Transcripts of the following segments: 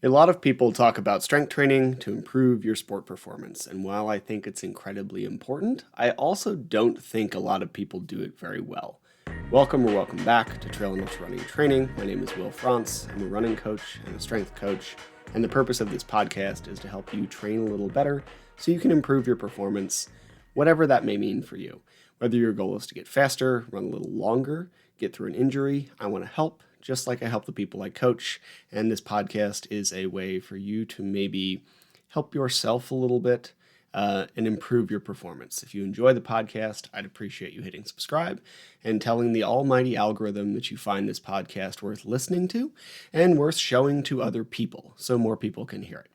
A lot of people talk about strength training to improve your sport performance, and while I think it's incredibly important, I also don't think a lot of people do it very well. Welcome back to Trail Enough Running Training. My name is Will Frantz. I'm a running coach and a strength coach, and the purpose of this podcast is to help you train a little better so you can improve your performance, whatever that may mean for you. Whether your goal is to get faster, run a little longer, get through an injury, I want to help, just like I help the people I coach. And this podcast is a way for you to maybe help yourself a little bit and improve your performance. If you enjoy the podcast, I'd appreciate you hitting subscribe and telling the almighty algorithm that you find this podcast worth listening to and worth showing to other people so more people can hear it.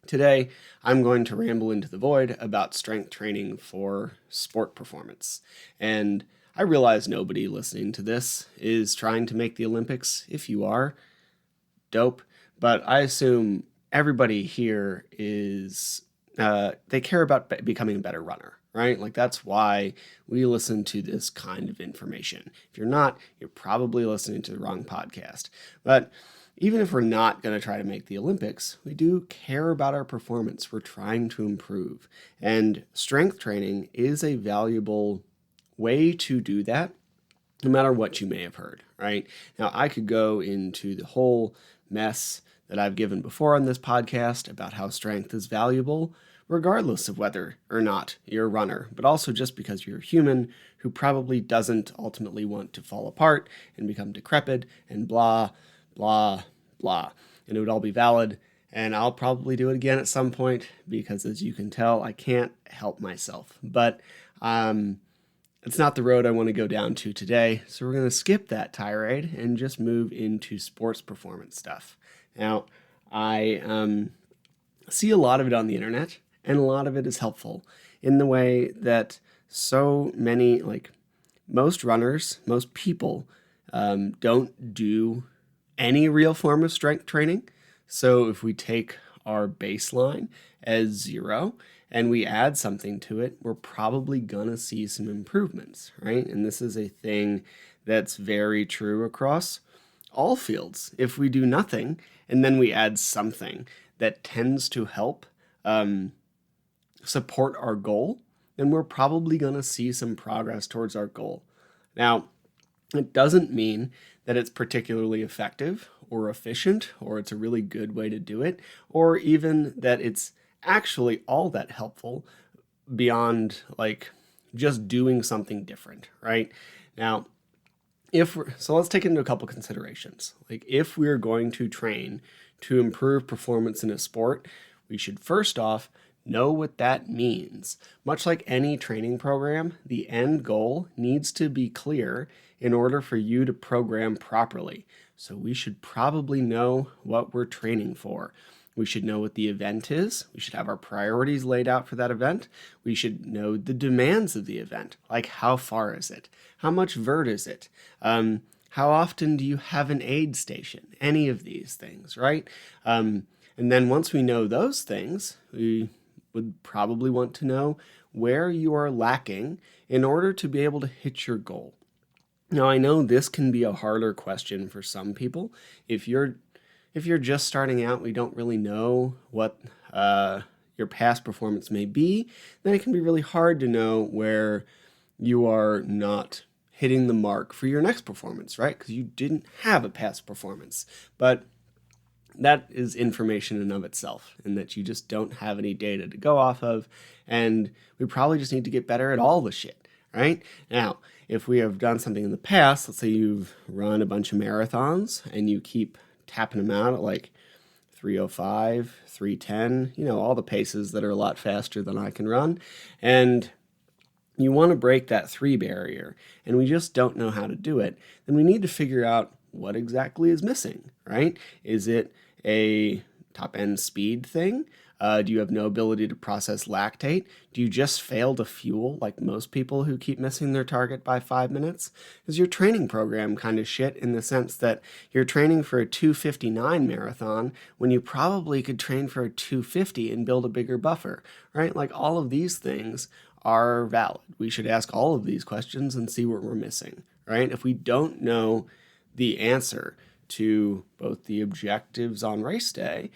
Today, I'm going to ramble into the void about strength training for sport performance. And I realize nobody listening to this is trying to make the Olympics. If you are, dope. But I assume everybody here is, they care about becoming a better runner, right? Like that's why we listen to this kind of information. If you're not, you're probably listening to the wrong podcast. But even if we're not going to try to make the Olympics, we do care about our performance. We're trying to improve. And strength training is a valuable way to do that, no matter what you may have heard, right? Now, I could go into the whole mess that I've given before on this podcast about how strength is valuable, regardless of whether or not you're a runner, but also just because you're a human who probably doesn't ultimately want to fall apart and become decrepit and blah, blah, blah. And it would all be valid. And I'll probably do it again at some point because, as you can tell, I can't help myself. But it's not the road I want to go down to today, so we're going to skip that tirade and just move into sports performance stuff. Now, I see a lot of it on the internet, and a lot of it is helpful in the way that so many, like most runners, most people don't do any real form of strength training. So if we take our baseline as 0 and we add something to it, we're probably gonna see some improvements, right? And this is a thing that's very true across all fields. If we do nothing and then we add something that tends to help support our goal, then we're probably gonna see some progress towards our goal. Now, it doesn't mean that it's particularly effective or efficient, or it's a really good way to do it, or even that it's actually all that helpful beyond like just doing something different, right? Now, so let's take into a couple considerations. Like if we're going to train to improve performance in a sport, we should first off know what that means. Much like any training program, the end goal needs to be clear in order for you to program properly. So we should probably know what we're training for. We should know what the event is. We should have our priorities laid out for that event. We should know the demands of the event, like how far is it? How much vert is it? How often do you have an aid station? Any of these things, right? And then once we know those things, we would probably want to know where you are lacking in order to be able to hit your goal. Now, I know this can be a harder question for some people. If you're just starting out, we don't really know what your past performance may be, then it can be really hard to know where you are not hitting the mark for your next performance, right? Because you didn't have a past performance. But that is information in and of itself, and that you just don't have any data to go off of, and we probably just need to get better at all the shit, right? Now, if we have done something in the past, let's say you've run a bunch of marathons, and you keep tapping them out at like 3:05, 3:10, all the paces that are a lot faster than I can run, and you want to break that 3 barrier, and we just don't know how to do it, then we need to figure out what exactly is missing, right? Is it a top-end speed thing? Do you have no ability to process lactate? Do you just fail to fuel like most people who keep missing their target by 5 minutes? Is your training program kind of shit in the sense that you're training for a 2:59 marathon when you probably could train for a 2:50 and build a bigger buffer, right? Like all of these things are valid. We should ask all of these questions and see what we're missing, right? If we don't know the answer to both the objectives on race day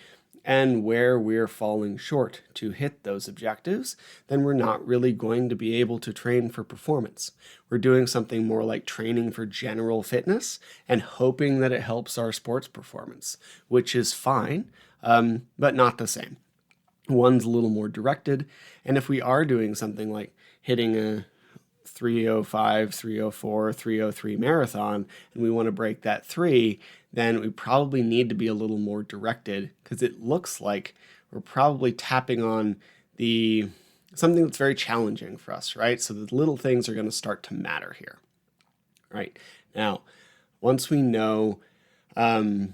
and where we're falling short to hit those objectives, then we're not really going to be able to train for performance. We're doing something more like training for general fitness and hoping that it helps our sports performance, which is fine, but not the same. One's a little more directed, and if we are doing something like hitting a 3:05, 3:04, 3:03 marathon, and we want to break that 3, then we probably need to be a little more directed because it looks like we're probably tapping on something that's very challenging for us, right? So the little things are going to start to matter here, right? Now, once we know our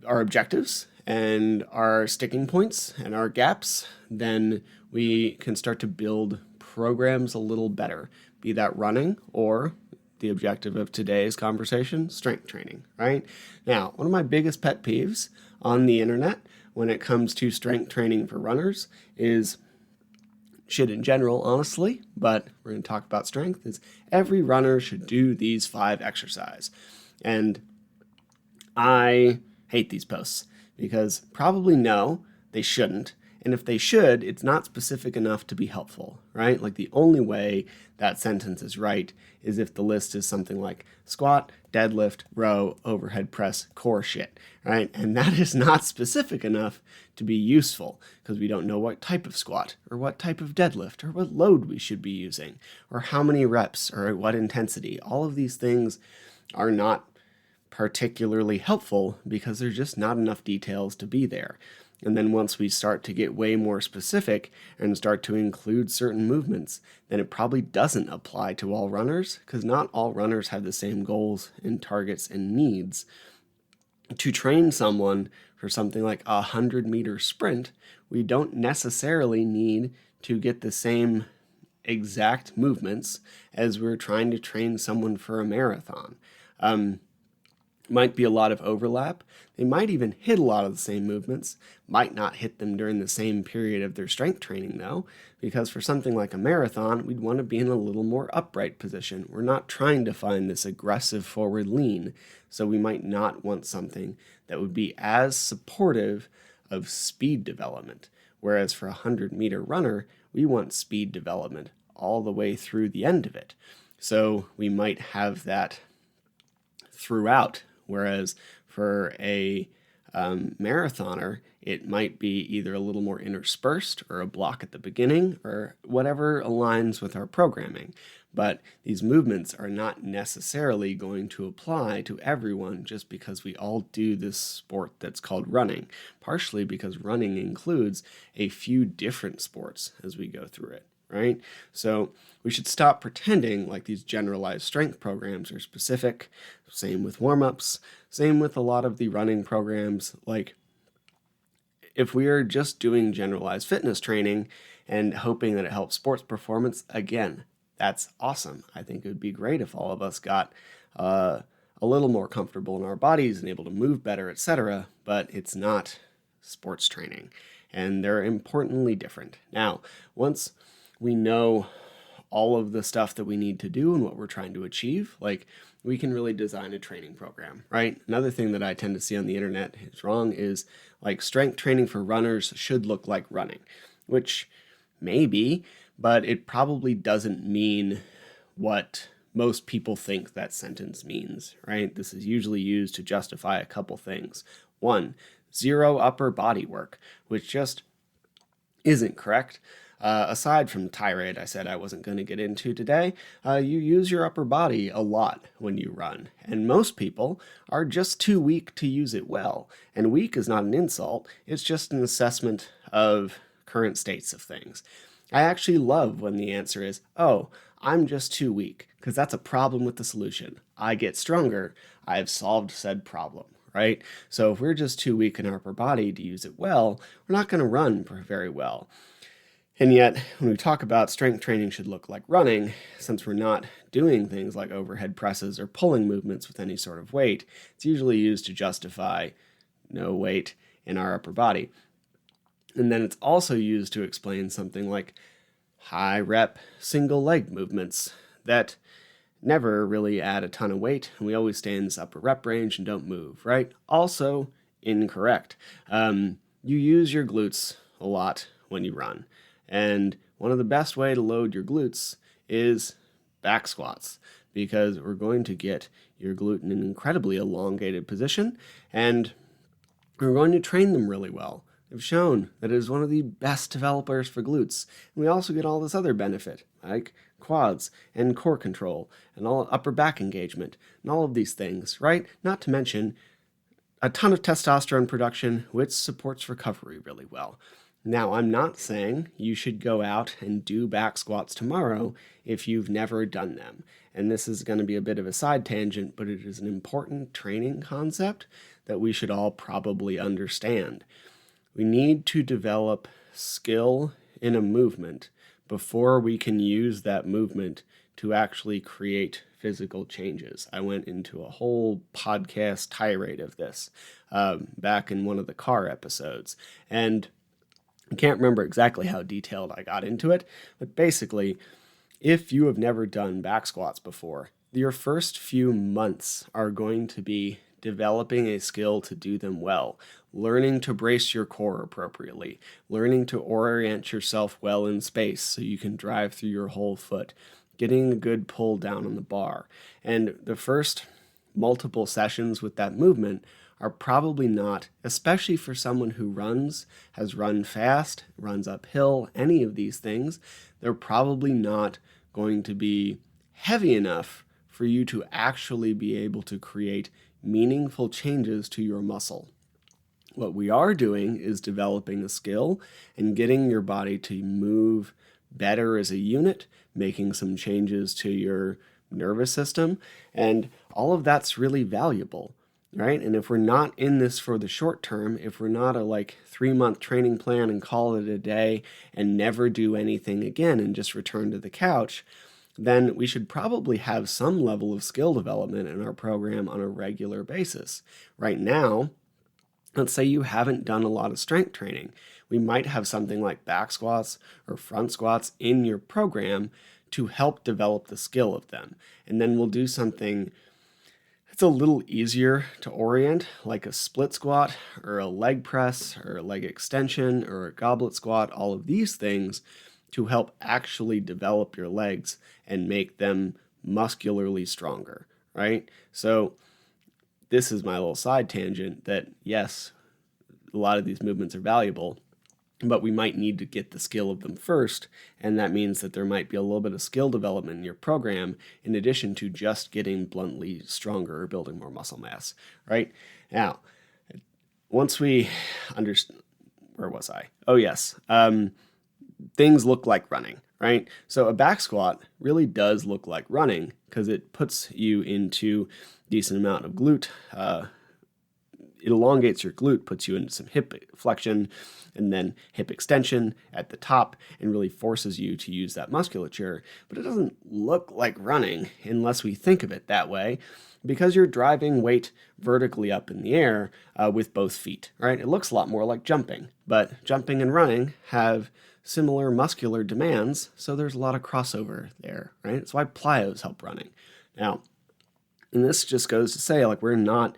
objectives and our sticking points and our gaps, then we can start to build programs a little better, be that running or the objective of today's conversation, strength training, right? Now, one of my biggest pet peeves on the internet when it comes to strength training for runners is shit in general, honestly, but we're going to talk about strength, is every runner should do these 5 exercises. And I hate these posts because probably no, they shouldn't. And if they should, it's not specific enough to be helpful, right? Like the only way that sentence is right is if the list is something like squat, deadlift, row, overhead press, core shit, right? And that is not specific enough to be useful because we don't know what type of squat or what type of deadlift or what load we should be using or how many reps or at what intensity. All of these things are not particularly helpful because there's just not enough details to be there. And then once we start to get way more specific and start to include certain movements, then it probably doesn't apply to all runners because not all runners have the same goals and targets and needs. To train someone for something like a 100-meter sprint, we don't necessarily need to get the same exact movements as we're trying to train someone for a marathon. Might be a lot of overlap. They might even hit a lot of the same movements, might not hit them during the same period of their strength training though, because for something like a marathon, we'd want to be in a little more upright position. We're not trying to find this aggressive forward lean, so we might not want something that would be as supportive of speed development. Whereas for a 100-meter runner, we want speed development all the way through the end of it. So we might have that throughout. Whereas for a marathoner, it might be either a little more interspersed or a block at the beginning or whatever aligns with our programming. But these movements are not necessarily going to apply to everyone just because we all do this sport that's called running, partially because running includes a few different sports as we go through it. Right? So we should stop pretending like these generalized strength programs are specific. Same with warm-ups. Same with a lot of the running programs. Like if we are just doing generalized fitness training and hoping that it helps sports performance, again, that's awesome. I think it would be great if all of us got a little more comfortable in our bodies and able to move better, etc. But it's not sports training. And they're importantly different. Now, once we know all of the stuff that we need to do and what we're trying to achieve, like we can really design a training program, right? Another thing that I tend to see on the internet is wrong is like strength training for runners should look like running, which maybe, but it probably doesn't mean what most people think that sentence means, right? This is usually used to justify a couple things. 1, 0 upper body work, which just isn't correct. Aside from tirade I said I wasn't going to get into today, you use your upper body a lot when you run, and most people are just too weak to use it well. And weak is not an insult, it's just an assessment of current states of things. I actually love when the answer is, oh, I'm just too weak, because that's a problem with the solution. I get stronger, I've solved said problem. Right? So if we're just too weak in our upper body to use it well, we're not going to run very well. And yet, when we talk about strength training should look like running, since we're not doing things like overhead presses or pulling movements with any sort of weight, it's usually used to justify no weight in our upper body. And then it's also used to explain something like high rep single leg movements that never really add a ton of weight, and we always stay in this upper rep range and don't move, right? Also incorrect. You use your glutes a lot when you run, and one of the best way to load your glutes is back squats, because we're going to get your glute in an incredibly elongated position, and we're going to train them really well. They've shown that it is one of the best developers for glutes. And we also get all this other benefit, like quads and core control and all upper back engagement and all of these things, right? Not to mention a ton of testosterone production, which supports recovery really well. Now, I'm not saying you should go out and do back squats tomorrow if you've never done them. And this is going to be a bit of a side tangent, but it is an important training concept that we should all probably understand. We need to develop skill in a movement before we can use that movement to actually create physical changes. I went into a whole podcast tirade of this back in one of the car episodes. And I can't remember exactly how detailed I got into it, but basically, if you have never done back squats before, your first few months are going to be developing a skill to do them well, learning to brace your core appropriately, learning to orient yourself well in space so you can drive through your whole foot, getting a good pull down on the bar. And the first multiple sessions with that movement are probably not, especially for someone who has run fast, runs uphill, any of these things, they're probably not going to be heavy enough for you to actually be able to create meaningful changes to your muscle. What we are doing is developing a skill and getting your body to move better as a unit, making some changes to your nervous system, and all of that's really valuable, right? And if we're not in this for the short term, if we're not a 3-month training plan and call it a day and never do anything again and just return to the couch, then we should probably have some level of skill development in our program on a regular basis. Right now, let's say you haven't done a lot of strength training. We might have something like back squats or front squats in your program to help develop the skill of them. And then we'll do something that's a little easier to orient, like a split squat or a leg press or a leg extension or a goblet squat, all of these things to help actually develop your legs and make them muscularly stronger, right? So this is my little side tangent that, yes, a lot of these movements are valuable, but we might need to get the skill of them first, and that means that there might be a little bit of skill development in your program in addition to just getting bluntly stronger or building more muscle mass, right? Now, once we understand, where was I? Oh, yes. Things look like running, right? So a back squat really does look like running because it puts you into a decent amount of glute. It elongates your glute, puts you into some hip flexion and then hip extension at the top and really forces you to use that musculature. But it doesn't look like running unless we think of it that way, because you're driving weight vertically up in the air with both feet, right? It looks a lot more like jumping, but jumping and running have similar muscular demands, so there's a lot of crossover there, right? That's why plyos help running. Now, and this just goes to say, we're not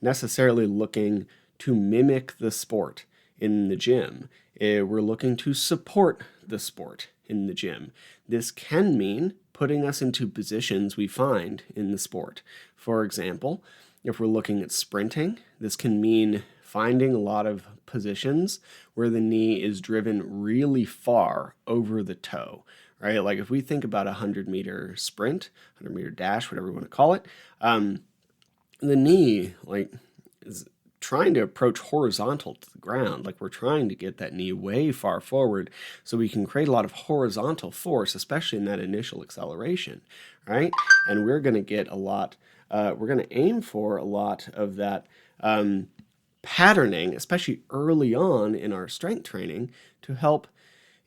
necessarily looking to mimic the sport in the gym. We're looking to support the sport in the gym. This can mean putting us into positions we find in the sport. For example, if we're looking at sprinting, this can mean finding a lot of positions where the knee is driven really far over the toe, right? Like if we think about a 100-meter sprint, 100-meter dash, whatever we want to call it, the knee is trying to approach horizontal to the ground. We're trying to get that knee way far forward so we can create a lot of horizontal force, especially in that initial acceleration, right? And we're going to get we're going to aim for a lot of that patterning, especially early on in our strength training, to help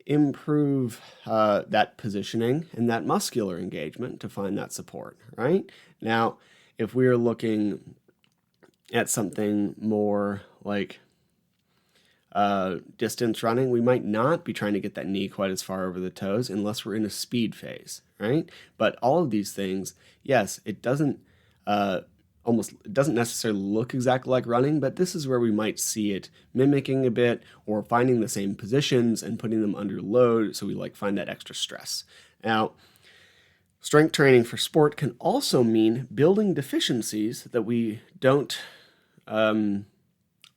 improve that positioning and that muscular engagement to find that support, right? Now, if we're looking at something more like distance running, we might not be trying to get that knee quite as far over the toes unless we're in a speed phase, right? But all of these things, yes, it doesn't necessarily look exactly like running, but this is where we might see it mimicking a bit or finding the same positions and putting them under load, so we find that extra stress. Now, strength training for sport can also mean building deficiencies that we don't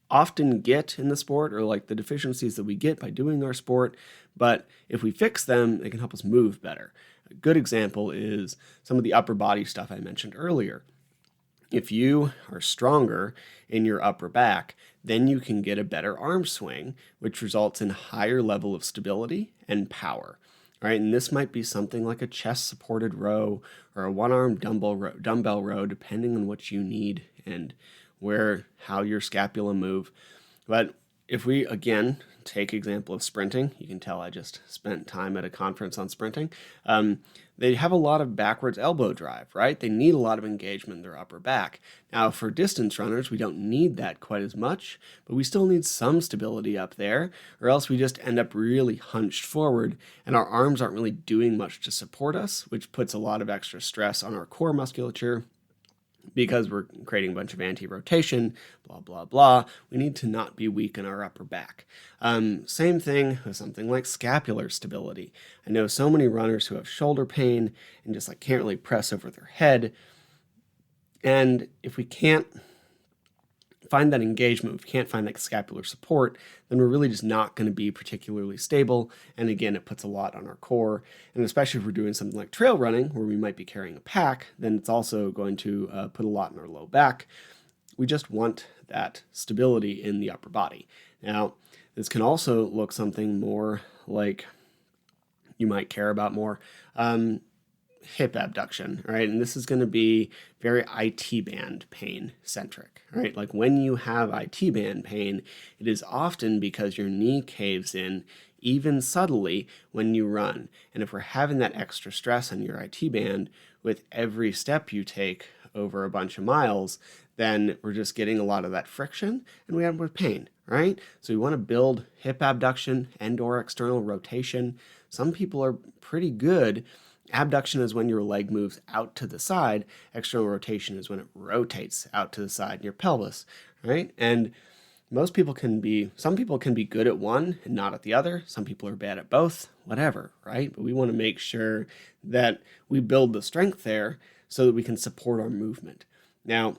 often get in the sport, or the deficiencies that we get by doing our sport, but if we fix them, they can help us move better. A good example is some of the upper body stuff I mentioned earlier. If you are stronger in your upper back, then you can get a better arm swing, which results in a higher level of stability and power. All right, and this might be something like a chest-supported row or a one-arm dumbbell row, depending on what you need and how your scapula move. But if we, again, take example of sprinting, you can tell I just spent time at a conference on sprinting. They have a lot of backwards elbow drive, right? They need a lot of engagement in their upper back. Now, for distance runners, we don't need that quite as much, but we still need some stability up there, or else we just end up really hunched forward, and our arms aren't really doing much to support us, which puts a lot of extra stress on our core musculature. Because we're creating a bunch of anti-rotation, blah, blah, blah, we need to not be weak in our upper back. Same thing with something like scapular stability. I know so many runners who have shoulder pain and just can't really press over their head. And if we can't find that engagement, if we can't find that scapular support, then we're really just not going to be particularly stable. And again, it puts a lot on our core. And especially if we're doing something like trail running, where we might be carrying a pack, then it's also going to put a lot in our low back. We just want that stability in the upper body. Now, this can also look something more like you might care about more. Hip abduction, right? And this is going to be very IT band pain centric, right? When you have IT band pain, it is often because your knee caves in even subtly when you run. And if we're having that extra stress on your IT band with every step you take over a bunch of miles, then we're just getting a lot of that friction and we end up with pain, right? So we want to build hip abduction and or external rotation. Some people are pretty good. Abduction is when your leg moves out to the side. External rotation is when it rotates out to the side in your pelvis, right? And some people can be good at one and not at the other. Some people are bad at both, whatever, right? But we want to make sure that we build the strength there so that we can support our movement. Now,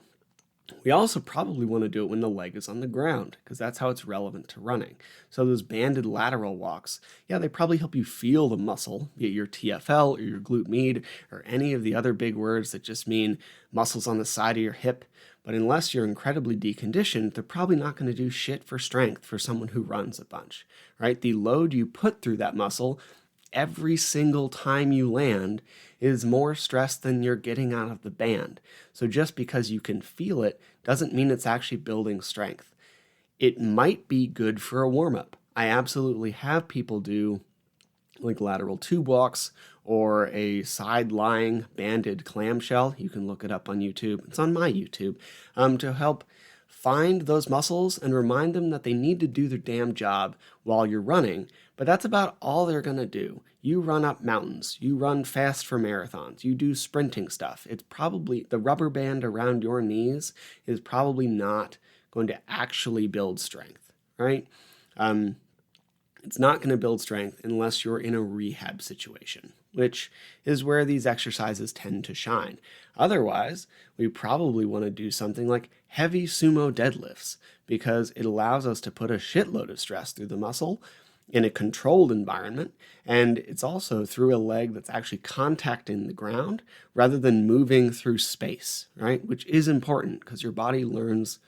we also probably want to do it when the leg is on the ground, because that's how it's relevant to running. So those banded lateral walks, they probably help you feel the muscle, be it your TFL or your glute med or any of the other big words that just mean muscles on the side of your hip. But unless you're incredibly deconditioned, they're probably not going to do shit for strength for someone who runs a bunch, right? The load you put through that muscle every single time you land is more stress than you're getting out of the band. So just because you can feel it doesn't mean it's actually building strength. It might be good for a warm-up. I absolutely have people do lateral tube walks or a side-lying banded clamshell. You can look it up on YouTube. It's on my YouTube, to help find those muscles and remind them that they need to do their damn job while you're running. But that's about all they're going to do. You run up mountains. You run fast for marathons. You do sprinting stuff. It's probably the rubber band around your knees is probably not going to actually build strength, right? It's not going to build strength unless you're in a rehab situation, which is where these exercises tend to shine. Otherwise, we probably want to do something like heavy sumo deadlifts, because it allows us to put a shitload of stress through the muscle in a controlled environment, and it's also through a leg that's actually contacting the ground rather than moving through space, right? Which is important because your body learns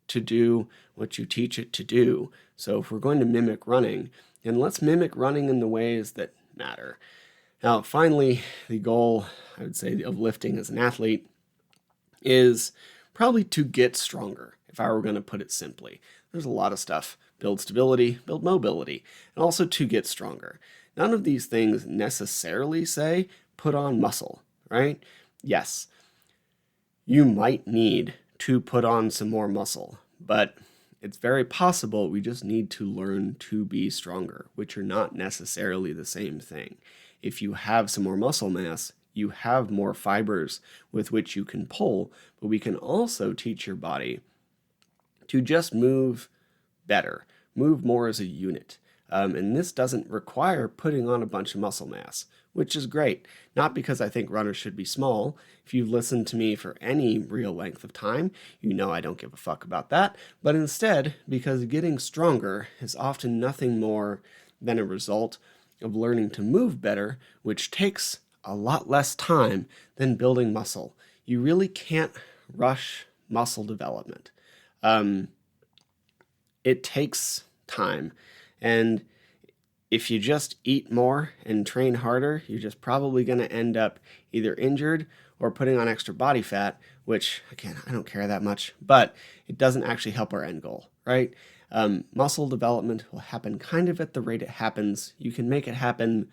to do what you teach it to do. So if we're going to mimic running, then let's mimic running in the ways that matter. Now, finally, the goal, I would say, of lifting as an athlete is probably to get stronger, if I were going to put it simply. There's a lot of stuff. Build stability, build mobility, and also to get stronger. None of these things necessarily say put on muscle, right? Yes, you might need to put on some more muscle, but it's very possible we just need to learn to be stronger, which are not necessarily the same thing. If you have some more muscle mass, you have more fibers with which you can pull, but we can also teach your body to just move better, move more as a unit. And this doesn't require putting on a bunch of muscle mass, which is great. Not because I think runners should be small. If you've listened to me for any real length of time, you know I don't give a fuck about that. But instead, because getting stronger is often nothing more than a result of learning to move better, which takes a lot less time than building muscle. You really can't rush muscle development. It takes time. And if you just eat more and train harder, you're just probably going to end up either injured or putting on extra body fat, which, again, I don't care that much, but it doesn't actually help our end goal, right? Muscle development will happen kind of at the rate it happens. You can make it happen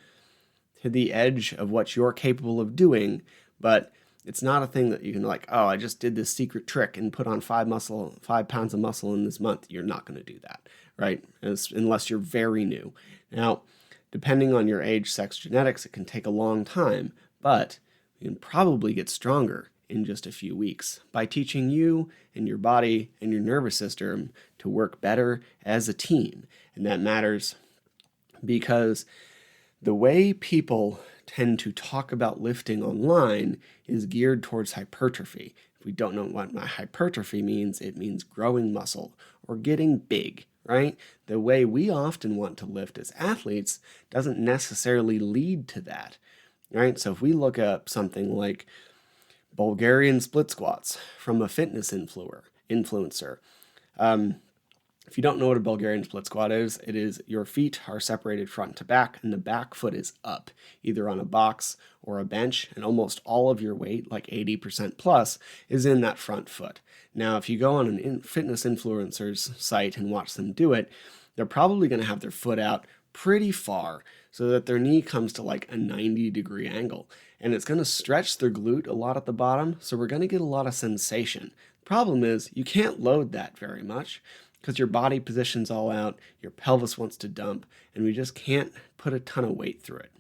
to the edge of what you're capable of doing, but it's not a thing that you can oh, I just did this secret trick and put on 5 pounds of muscle in this month. You're not going to do that, right? Unless you're very new. Now, depending on your age, sex, genetics, it can take a long time, but you can probably get stronger in just a few weeks by teaching you and your body and your nervous system to work better as a team. And that matters because the way people tend to talk about lifting online is geared towards hypertrophy. If we don't know what my hypertrophy means, it means growing muscle or getting big, right? The way we often want to lift as athletes doesn't necessarily lead to that, right? So if we look up something like Bulgarian split squats from a fitness influencer, if you don't know what a Bulgarian split squat is, it is your feet are separated front to back and the back foot is up, either on a box or a bench, and almost all of your weight, like 80% plus, is in that front foot. Now, if you go on an fitness influencer's site and watch them do it, they're probably going to have their foot out pretty far so that their knee comes to like a 90-degree angle. And it's going to stretch their glute a lot at the bottom, so we're going to get a lot of sensation. The problem is you can't load that very much, because your body position's all out, your pelvis wants to dump, and we just can't put a ton of weight through it.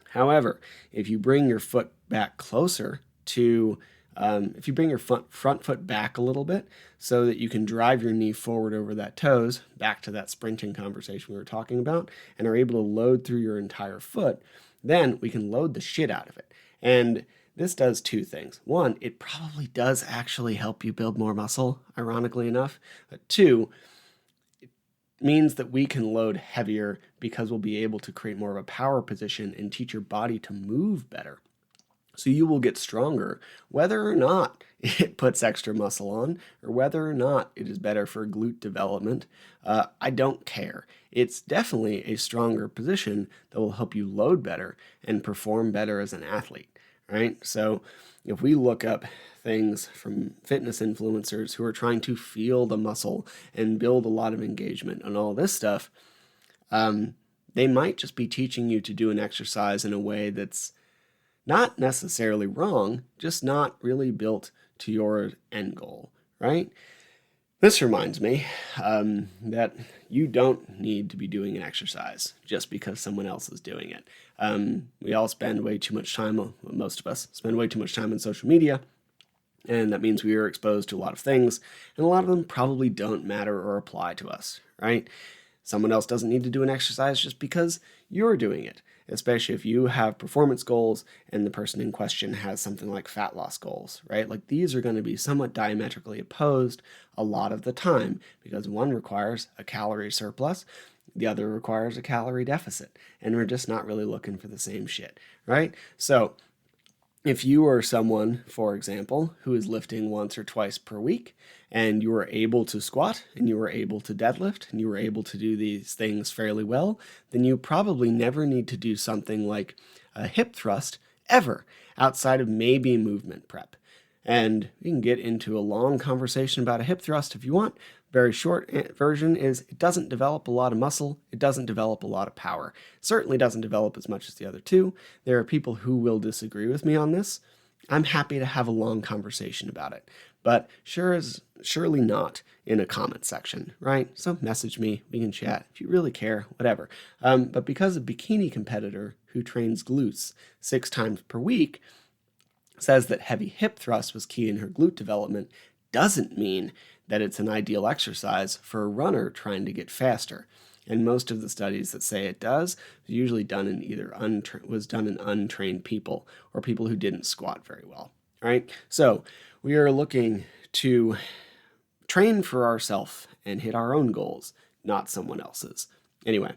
However, if you bring your foot back closer to, if you bring your front foot back a little bit so that you can drive your knee forward over that toes, back to that sprinting conversation we were talking about, and are able to load through your entire foot, then we can load the shit out of it. And this does 2 things. 1, it probably does actually help you build more muscle, ironically enough. But 2, it means that we can load heavier because we'll be able to create more of a power position and teach your body to move better. So you will get stronger whether or not it puts extra muscle on or whether or not it is better for glute development. I don't care. It's definitely a stronger position that will help you load better and perform better as an athlete. Right? So if we look up things from fitness influencers who are trying to feel the muscle and build a lot of engagement and all this stuff, they might just be teaching you to do an exercise in a way that's not necessarily wrong, just not really built to your end goal, right? This reminds me that you don't need to be doing an exercise just because someone else is doing it. We all spend way too much time, most of us spend way too much time on social media, and that means we are exposed to a lot of things, and a lot of them probably don't matter or apply to us, right? Someone else doesn't need to do an exercise just because you're doing it, especially if you have performance goals and the person in question has something like fat loss goals, right? Like these are going to be somewhat diametrically opposed a lot of the time because one requires a calorie surplus, the other requires a calorie deficit, and we're just not really looking for the same shit, right? So if you are someone, for example, who is lifting once or twice per week, and you are able to squat, and you are able to deadlift, and you are able to do these things fairly well, then you probably never need to do something like a hip thrust ever, outside of maybe movement prep. And we can get into a long conversation about a hip thrust if you want. Very short version is it doesn't develop a lot of muscle. It doesn't develop a lot of power. It certainly doesn't develop as much as the other two. There are people who will disagree with me on this. I'm happy to have a long conversation about it. but surely not in a comment section, right? So message me, we can chat if you really care, whatever. But because a bikini competitor who trains glutes 6 times per week says that heavy hip thrust was key in her glute development, doesn't mean that it's an ideal exercise for a runner trying to get faster. And most of the studies that say it does was usually done in untrained people or people who didn't squat very well. Right? So we are looking to train for ourselves and hit our own goals, not someone else's. Anyway,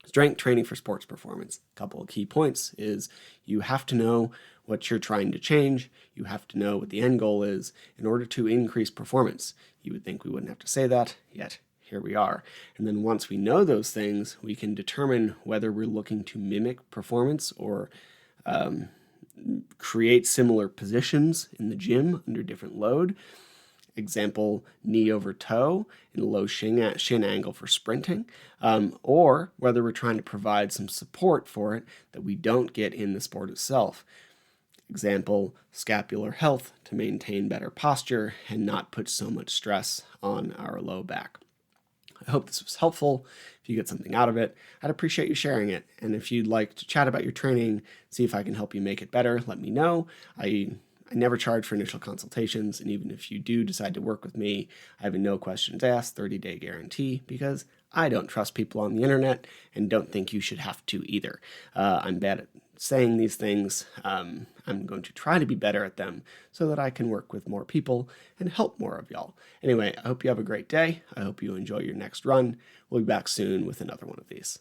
strength training for sports performance. A couple of key points is you have to know what you're trying to change. You have to know what the end goal is in order to increase performance. You would think we wouldn't have to say that, yet here we are. And then once we know those things, we can determine whether we're looking to mimic performance or create similar positions in the gym under different load. Example, knee over toe in a low shin angle for sprinting, or whether we're trying to provide some support for it that we don't get in the sport itself. Example, scapular health to maintain better posture and not put so much stress on our low back. I hope this was helpful. If you get something out of it, I'd appreciate you sharing it. And if you'd like to chat about your training, see if I can help you make it better, let me know. I never charge for initial consultations, and even if you do decide to work with me, I have a no questions asked 30-day guarantee because I don't trust people on the internet and don't think you should have to either. I'm bad at saying these things. I'm going to try to be better at them so that I can work with more people and help more of y'all. Anyway, I hope you have a great day. I hope you enjoy your next run. We'll be back soon with another one of these.